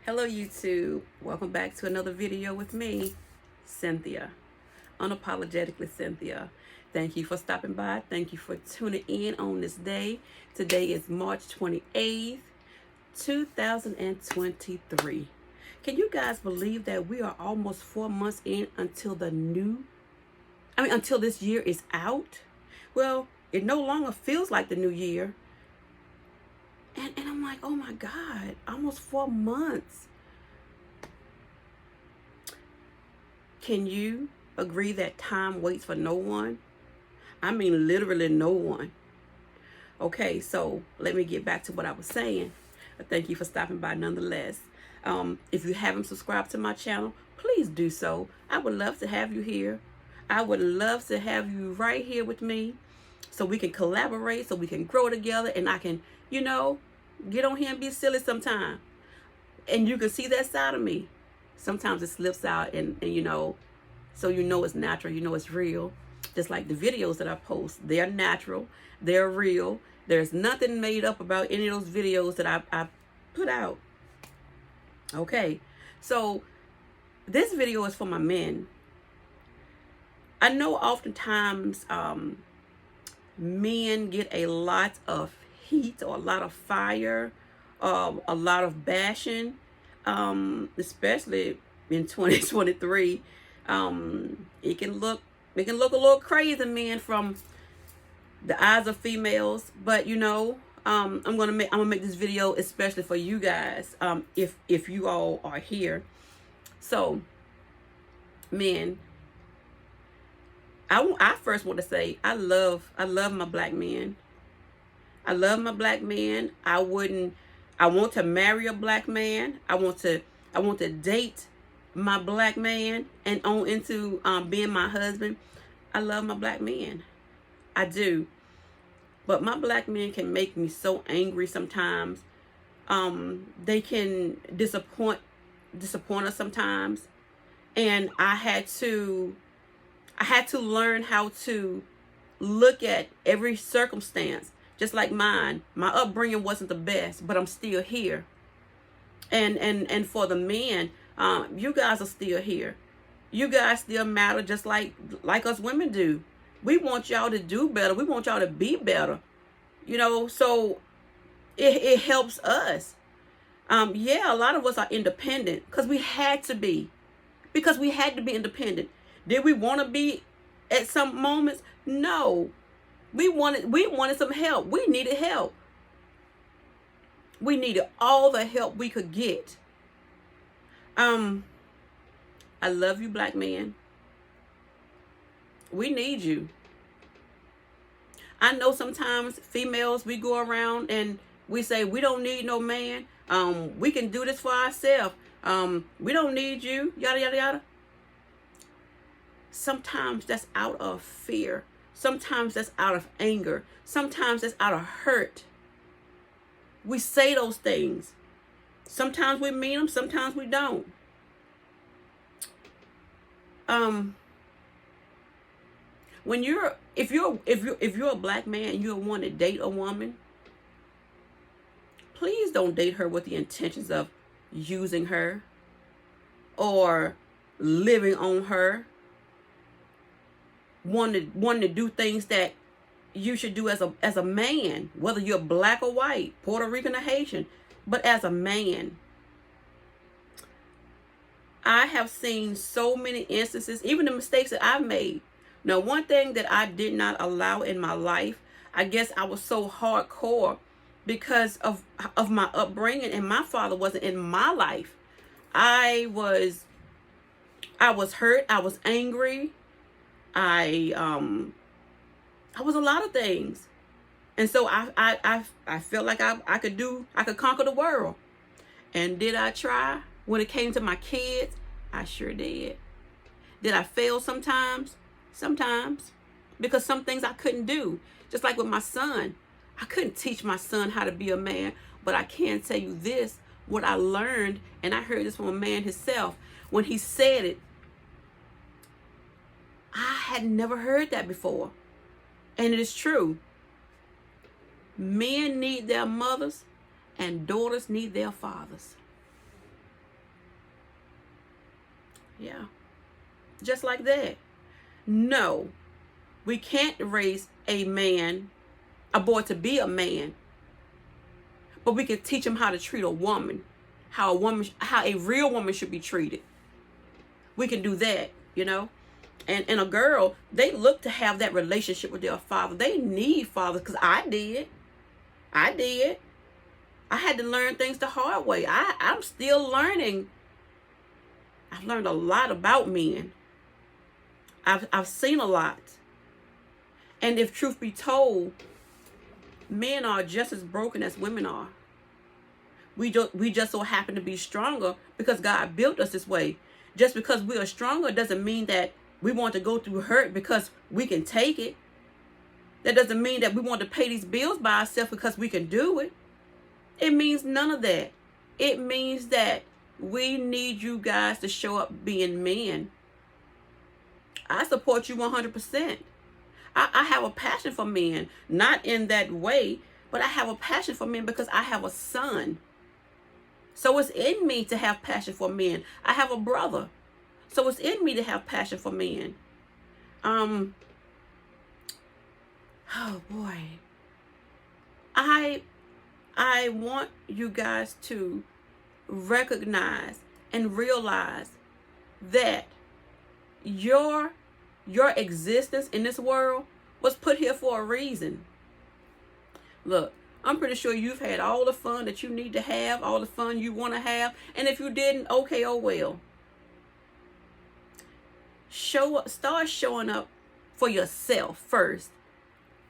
Hello YouTube, welcome back to another video with me, Cynthia, unapologetically Cynthia. Thank you for stopping by. Thank you for tuning in on this day. Today is March 28th, 2023. Can you guys believe that we are almost 4 months in until until this year is out? Well, it no longer feels like the new year. And I'm like, oh my God, almost 4 months. Can you agree that time waits for no one? I mean, literally no one. Okay, so let me get back to what I was saying. Thank you for stopping by nonetheless. If you haven't subscribed to my channel, please do so. I would love to have you here. I would love to have you right here with me so we can collaborate, so we can grow together, and I can, get on here and be silly sometime. And you can see that side of me. Sometimes it slips out and so it's natural, it's real. Just like the videos that I post, they're natural, they're real. There's nothing made up about any of those videos that I put out. Okay, so this video is for my men. I know oftentimes men get a lot of heat or a lot of fire, a lot of bashing, especially in 2023. It can look a little crazy, men, from the eyes of females, but I'm gonna make this video especially for you guys, if you all are here. So, men, I first want to say I love my black men. I love my black men. I want to marry a black man. I want to date my black man and on into being my husband. I love my black men. I do. But my black men can make me so angry sometimes. They can disappoint us sometimes. And I had to learn how to look at every circumstance. Just like mine, my upbringing wasn't the best, but I'm still here. And for the men, you guys are still here. You guys still matter, just like us women do. We want y'all to do better. We want y'all to be better. So it helps us. Yeah, a lot of us are independent because we had to be. Because we had to be independent. Did we want to be at some moments? No. We wanted some help. We needed help. We needed all the help we could get. I love you, black men. We need you. I know sometimes females, we go around and we say we don't need no man. We can do this for ourselves. We don't need you. Yada yada yada. Sometimes that's out of fear. Sometimes that's out of anger. Sometimes that's out of hurt. We say those things. Sometimes we mean them, sometimes we don't. If you're a black man and you want to date a woman, please don't date her with the intentions of using her or living on her. Wanting to do things that you should do as a man, whether you're black or white, Puerto Rican or Haitian, but as a man. I have seen so many instances, even the mistakes that I've made. Now, one thing that I did not allow in my life, I guess I was so hardcore because of my upbringing, and my father wasn't in my life. I was hurt. I was angry. I was a lot of things. And so I felt like I could conquer the world. And did I try? When it came to my kids, I sure did. Did I fail sometimes? Sometimes. Because some things I couldn't do. Just like with my son. I couldn't teach my son how to be a man, but I can tell you this, what I learned, and I heard this from a man himself, when he said it, I had never heard that before. And it is true. Men need their mothers and daughters need their fathers. Yeah. Just like that. No, we can't raise a boy to be a man, but we can teach him how to treat a woman, how a real woman should be treated. We can do that, you know. And a girl, they look to have that relationship with their father. They need fathers, because I did. I had to learn things the hard way. I'm still learning. I've learned a lot about men. I've seen a lot. And if truth be told, men are just as broken as women are. We just so happen to be stronger because God built us this way. Just because we are stronger doesn't mean that we want to go through hurt because we can take it. That doesn't mean that we want to pay these bills by ourselves because we can do it. It means none of that. It means that we need you guys to show up being men. I support you 100%. I have a passion for men, not in that way, but I have a passion for men because I have a son. So it's in me to have passion for men. I have a brother. So it's in me to have passion for men. Oh boy. I want you guys to recognize and realize that your existence in this world was put here for a reason. Look, I'm pretty sure you've had all the fun that you need to have, all the fun you want to have, and if you didn't, okay, oh well. Start showing up for yourself first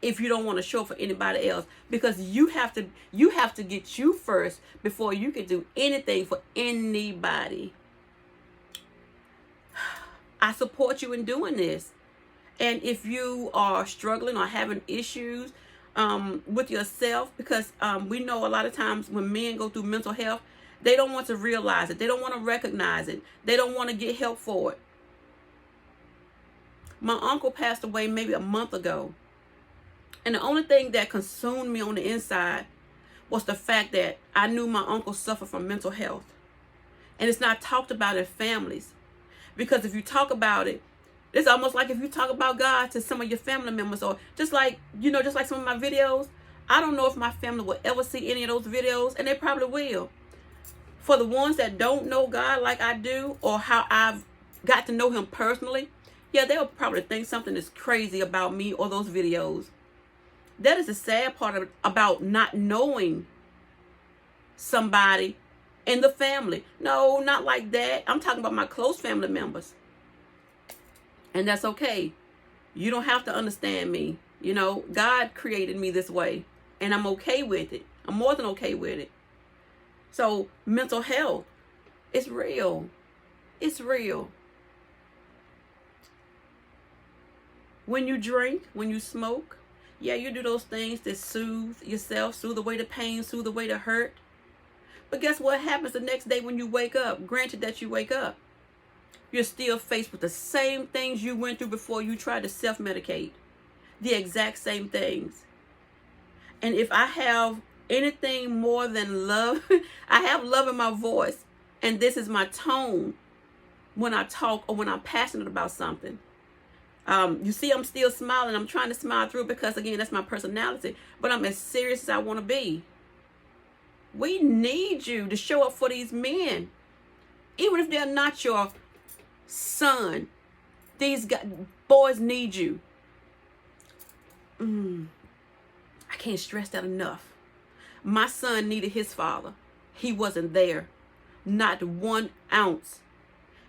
if you don't want to show up for anybody else, because you have to get you first before you can do anything for anybody. I support you in doing this. And if you are struggling or having issues with yourself, because we know a lot of times when men go through mental health, they don't want to realize it. They don't want to recognize it. They don't want to get help for it. My uncle passed away maybe a month ago. And the only thing that consumed me on the inside was the fact that I knew my uncle suffered from mental health. And it's not talked about in families. Because if you talk about it, it's almost like if you talk about God to some of your family members, or just like some of my videos, I don't know if my family will ever see any of those videos, and they probably will. For the ones that don't know God like I do, or how I've got to know him personally, yeah, they'll probably think something is crazy about me or those videos. That is the sad part about not knowing somebody in the family. No, not like that. I'm talking about my close family members. And that's okay. You don't have to understand me. You know, God created me this way, and I'm okay with it. I'm more than okay with it. So mental health, it's real. It's real. When you drink, when you smoke, yeah, you do those things that soothe yourself, soothe away the pain, soothe away the hurt. But guess what happens the next day when you wake up? Granted that you wake up, you're still faced with the same things you went through before you tried to self-medicate. The exact same things. And if I have anything more than love, I have love in my voice. And this is my tone when I talk or when I'm passionate about something. You see, I'm still smiling. I'm trying to smile through because, again, that's my personality. But I'm as serious as I want to be. We need you to show up for these men. Even if they're not your son, these boys need you. I can't stress that enough. My son needed his father. He wasn't there. Not 1 ounce.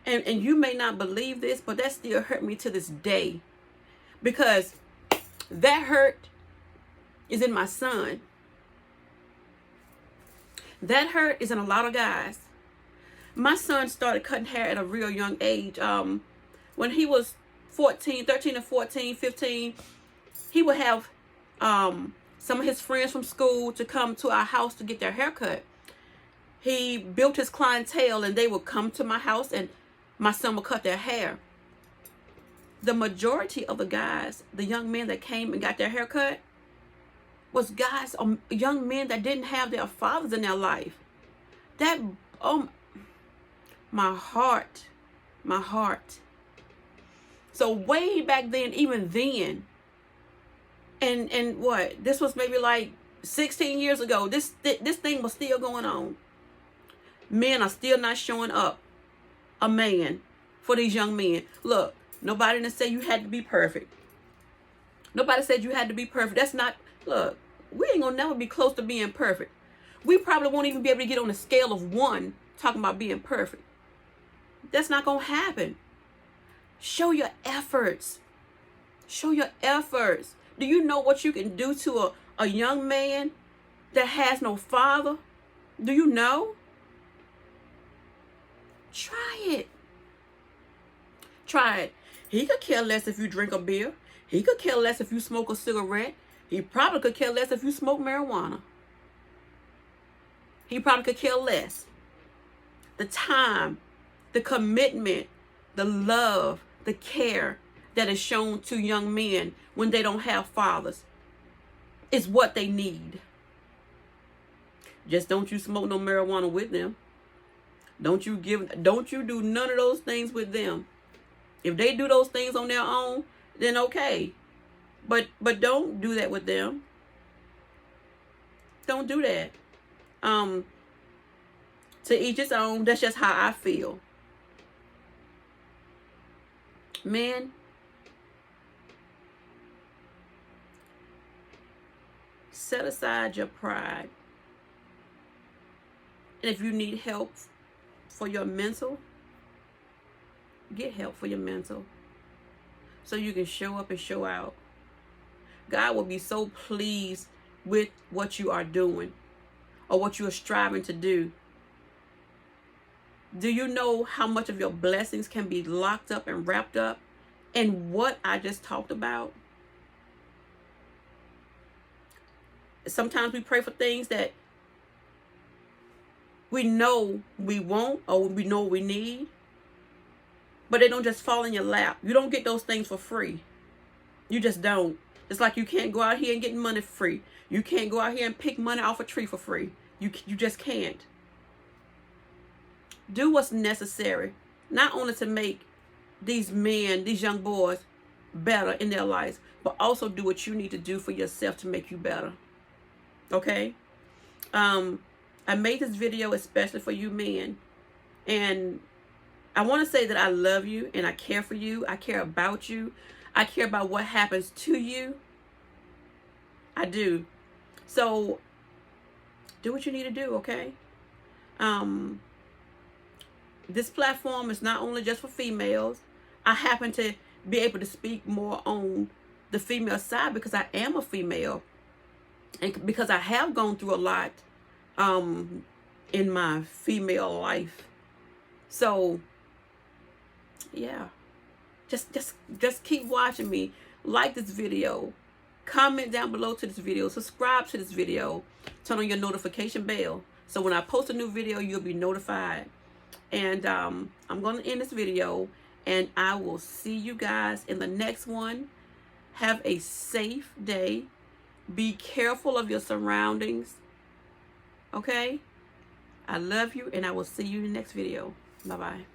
And you may not believe this, but that still hurt me to this day. Because that hurt is in my son. That hurt is in a lot of guys. My son started cutting hair at a real young age. When he was 13 and 14, 15, he would have some of his friends from school to come to our house to get their hair cut. He built his clientele, and they would come to my house, and my son would cut their hair. The majority of the guys, the young men that came and got their hair cut, was guys, young men that didn't have their fathers in their life. That, my heart My heart. So way back then, even then, and what? This was maybe like 16 years ago. This thing was still going on. Men are still not showing up a man for these young men. Look, nobody didn't say you had to be perfect. Nobody said you had to be perfect. That's not, look, we ain't gonna never be close to being perfect. We probably won't even be able to get on a scale of 1 talking about being perfect. That's not gonna happen. Show your efforts. Show your efforts. Do you know what you can do to a young man that has no father? Do you know? Try it. Try it. He could care less if you drink a beer. He could care less if you smoke a cigarette. He probably could care less if you smoke marijuana. He probably could care less. The time, the commitment, the love, the care that is shown to young men when they don't have fathers is what they need. Just don't you smoke no marijuana with them. Don't you do none of those things with them. If they do those things on their own, then okay. But don't do that with them. Don't do that. To each his own. That's just how I feel. Men, set aside your pride. And if you need help for your mental, get help for your mental. So you can show up and show out. God will be so pleased with what you are doing or what you are striving to do. Do you know how much of your blessings can be locked up and wrapped up in what I just talked about? Sometimes we pray for things that we know we want or we know we need, but they don't just fall in your lap. You don't get those things for free. You just don't. It's like you can't go out here and get money for free. You can't go out here and pick money off a tree for free. You just can't. Do what's necessary, not only to make these men, these young boys, better in their lives, but also do what you need to do for yourself to make you better. Okay? I made this video especially for you men, and I want to say that I love you and I care for you. I care about you. I care about what happens to you. I do. So do what you need to do, okay? This platform is not only just for females. I happen to be able to speak more on the female side because I am a female and because I have gone through a lot in my female life. So yeah, just keep watching me. Like this video, comment down below to this video, subscribe to this video, turn on your notification bell so when I post a new video you'll be notified. And I'm going to end this video, and I will see you guys in the next one. Have a safe day. Be careful of your surroundings. Okay? I love you, and I will see you in the next video. Bye-bye.